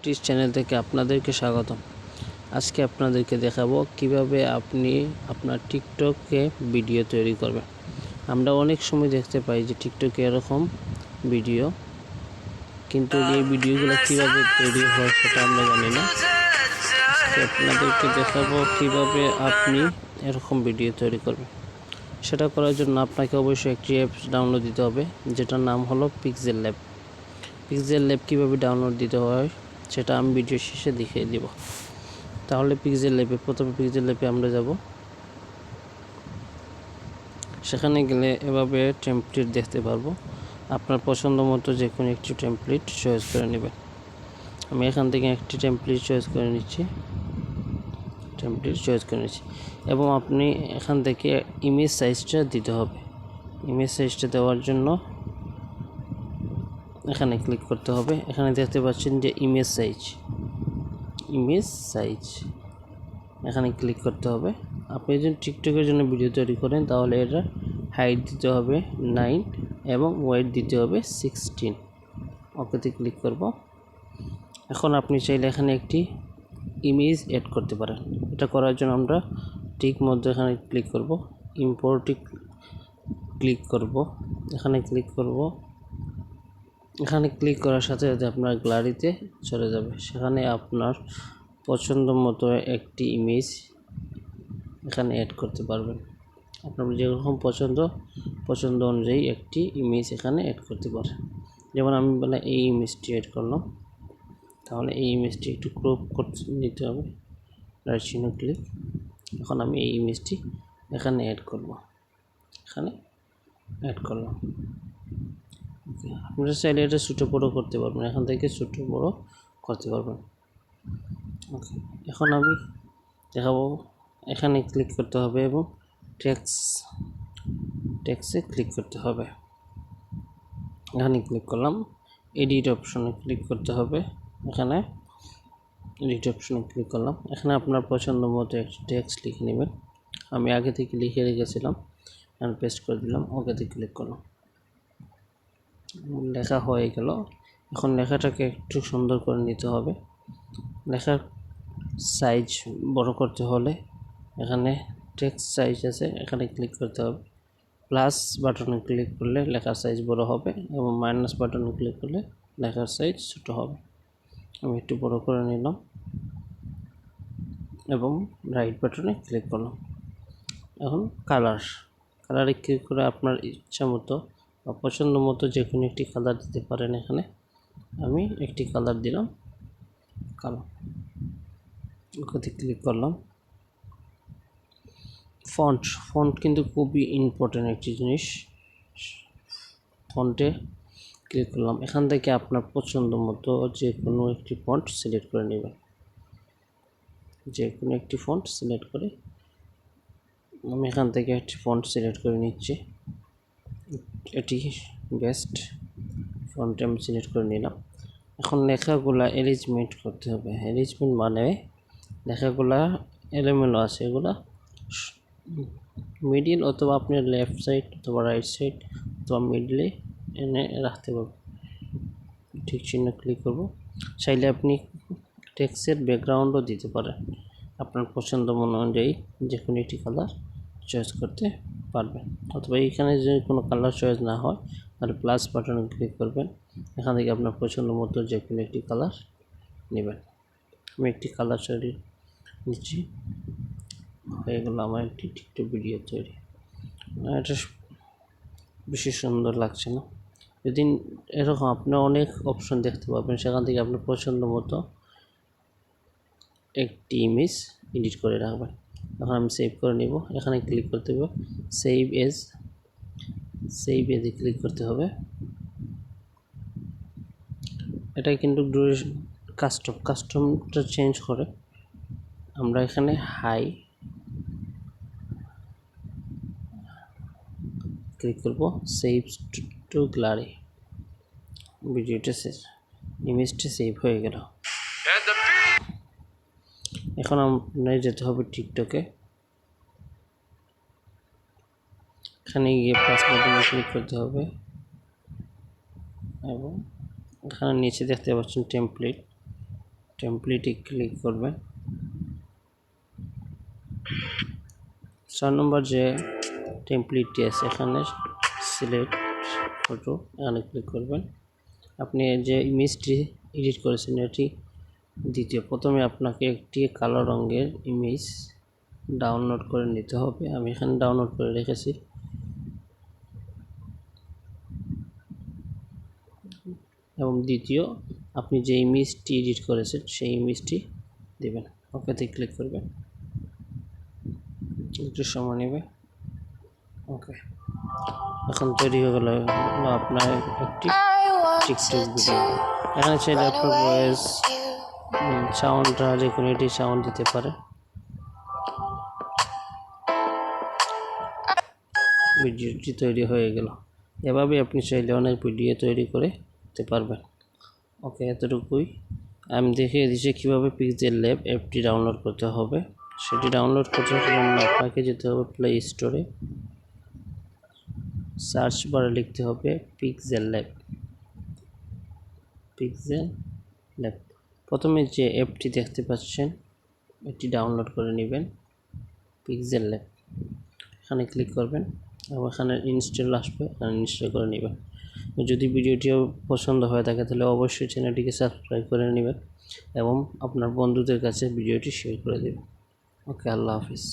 টেকটিস channel থেকে আপনাদেরকে স্বাগতম। আজকে আপনাদেরকে দেখাবো কিভাবে আপনি আপনার টিকটকে ভিডিও তৈরি করবেন। আমরা অনেক সময় দেখতে পাই যে টিকটকে এরকম ভিডিও, কিন্তু এই ভিডিওগুলো কিভাবে তৈরি হয় সেটা আমরা জানি না। আজকে আপনাদেরকে দেখাবো কিভাবে আপনি এরকম ভিডিও তৈরি করবেন। সেটা করার জন্য আপনাকে অবশ্যই একটি অ্যাপস ডাউনলোড দিতে হবে, যেটার নাম হলো PixelLab। PixelLab কীভাবে ডাউনলোড দিতে হয় সেটা আমি ভিডিও শেষে দেখিয়ে দিব। তাহলে প্রথমে PixelLab আমরা যাব। সেখানে গেলে এভাবে টেমপ্লেট দেখতে পারবো। আপনার পছন্দ মতো যে কোনো একটি টেমপ্লেট চয়েস করে নেবেন। আমি এখান থেকে একটি টেমপ্লেট চয়েস করে নিচ্ছি এবং আপনি এখান থেকে ইমেজ সাইজটা দিতে হবে। ইমেজ সাইজটা দেওয়ার জন্য এখানে ক্লিক করতে হবে। এখানে দেখতে পাচ্ছেন যে ইমেজ সাইজ, এখানে ক্লিক করতে হবে। আপনি যদি টিকটকের জন্য ভিডিও তৈরি করেন তাহলে এটা হাইট দিতে হবে 9 এবং ওয়েট দিতে হবে 16। ওকেতে ক্লিক করব। এখন আপনি চাইলে এখানে একটি ইমেজ অ্যাড করতে পারেন। এটা করার জন্য আমরা ঠিক মধ্যে এখানে ক্লিক করব, ইম্পোর্টে ক্লিক করব, এখানে ক্লিক করার সাথে সাথে আপনার গ্যালারিতে চলে যাবে। সেখানে আপনার পছন্দ মতো একটি ইমেজ এখানে অ্যাড করতে পারবেন। আপনার যেরকম পছন্দ অনুযায়ী একটি ইমেজ এখানে অ্যাড করতে পারেন। যেমন আমি এই ইমেজটি অ্যাড করলাম, তাহলে এই ইমেজটি একটু ক্রপ করতে নিতে হবে, রাইট চিহ্ন ক্লিক। এখন আমি এই ইমেজটি এখানে অ্যাড করলাম। আপনারা চাইলে এটা ছোটো বড়ো করতে পারবেন, এখান থেকে ছোটো বড়ো করতে পারবেন। ওকে, এখন আমি দেখাবো। এখানে ক্লিক করতে হবে এবং টেক্সটে ক্লিক করতে হবে। এখানে ক্লিক করলাম, এডিট অপশনে ক্লিক করতে হবে। এখানে এডিট অপশনে ক্লিক করলাম। এখানে আপনার পছন্দ মতো একটি টেক্সট লিখে নেবেন। আমি আগে থেকে লিখে রেখেছিলাম, আমি পেস্ট করে দিলাম, ওকেতে ক্লিক করলাম। লেখা হয়ে গেল। এখন লেখাটাকে একটু সুন্দর করে নিতে হবে। লেখার সাইজ বড় করতে হলে এখানে টেক্সট সাইজ আছে, এখানে ক্লিক করতে হবে। প্লাস বাটনে ক্লিক করলে লেখার সাইজ বড় হবে এবং মাইনাস বাটনে ক্লিক করলে লেখার সাইজ ছোট হবে। আমি একটু বড় করে নিলাম এবং রাইট বাটনে ক্লিক করলাম। এখন কালারে ক্লিক করে আপনার ইচ্ছা মতো বা পছন্দ মতো যে কোনো একটি কালার দিতে পারেন। এখানে আমি একটি কালার দিলাম, কালো। ওকে ক্লিক করলাম। ফন্ট কিন্তু খুবই ইম্পর্টেন্ট একটি জিনিস। ফন্টে ক্লিক করলাম। এখান থেকে আপনার পছন্দ মতো যে কোনো একটি ফন্ট সিলেক্ট করে নেবেন। আমি এখান থেকে একটি ফন্ট সিলেক্ট করে নিচ্ছি। এটি বেস্ট ফন্ট আমি সিলেক্ট করে নিলাম। এখন লেখাগুলা অ্যারেঞ্জমেন্ট করতে হবে। অ্যারেঞ্জমেন্ট মানে লেখাগুলা এলোমেলো আছে, এগুলা মিডিল অথবা আপনার লেফট সাইড অথবা রাইট সাইড অথবা মিডলে এনে রাখতে পারবেন। ঠিক চিহ্ন ক্লিক করব। চাইলে আপনি টেক্সটের ব্যাকগ্রাউন্ডও দিতে পারেন। আপনার পছন্দ অনুযায়ী যে কোনো একটি কালার চয়েস করতে পারবেন। অথবা এইখানে যদি কোনো কালার চয়েস না হয় তাহলে প্লাস বাটনে ক্লিক করবেন। এখান থেকে আপনার পছন্দ মতো যে কোনো একটি কালার নেবেন। আমি একটি কালার নিচ্ছি। হয়ে গেল আমার একটি টিকটক ভিডিও তৈরি। এটা বেশি সুন্দর লাগছে না। যদি এরকম আপনি অনেক অপশন দেখতে পাবেন, সেখান থেকে আপনার পছন্দ মতো একটি ইমেজ এডিট করে রাখবেন। এখন আমি সেভ করে নিব। এখানে ক্লিক করতে হবে, সেভ এজে ক্লিক করতে হবে। এটা কিন্তু কাস্টমটা চেঞ্জ করে। আমরা এখানে হাই ক্লিক করব, সেভ টু গ্যালারি। ইমেজটা সেভ হয়ে গেল। এখন আপনার যেতে হবে টিকটকে। এখানে গিয়ে প্লাস বাটনে ক্লিক করতে হবে এবং এখানে নিচে দেখতে পাচ্ছেন টেমপ্লেটে ক্লিক করবেন। 4 নম্বর যে টেমপ্লেটটি আছে এখানে সিলেক্ট ফটো, এখানে ক্লিক করবেন। আপনি যে ইমেজটি এডিট করেছেন এটি দ্বিতীয়। প্রথমে আপনাকে একটি কালো রঙের ইমেজ ডাউনলোড করে নিতে হবে। আমি এখানে ডাউনলোড করে রেখেছি। এবং দ্বিতীয়, আপনি যে ইমেজটি এডিট করেছেন সেই ইমেজটি দেবেন। ওকেতে ক্লিক করবেন, একটু সময় নেবে। ওকে, এখন তৈরি হয়ে গেল আপনার একটি টিকটক ভিডিও। এখানে চাইলে আপনার ভয়েস সাউন্ডটা যে কোনো এটি সাউন্ড দিতে পারে। ভিডিওটি তৈরি হয়ে গেল। এভাবে আপনি চাইলে অনেক ভিডিও তৈরি করে দিতে পারবেন। ওকে, এতটুকুই। আমি দেখিয়ে দিচ্ছি কীভাবে PixelLab অ্যাপটি ডাউনলোড করতে হবে। সেটি ডাউনলোড করতে জন্য আপনাকে যেতে হবে প্লে স্টোরে, সার্চ বারে লিখতে হবে PixelLab। প্রথমে যে অ্যাপটি দেখতে পাচ্ছেন এটি ডাউনলোড করে নেবেন, PixelLab। এখানে ক্লিক করবেন এবং এখানে ইনস্টল আসবে, এখানে ইনস্টল করে নেবেন। যদি ভিডিওটিও পছন্দ হয়ে থাকে তাহলে অবশ্যই চ্যানেলটিকে সাবস্ক্রাইব করে নেবেন এবং আপনার বন্ধুদের কাছে ভিডিওটি শেয়ার করে দেবেন। ওকে, আল্লাহ হাফিজ।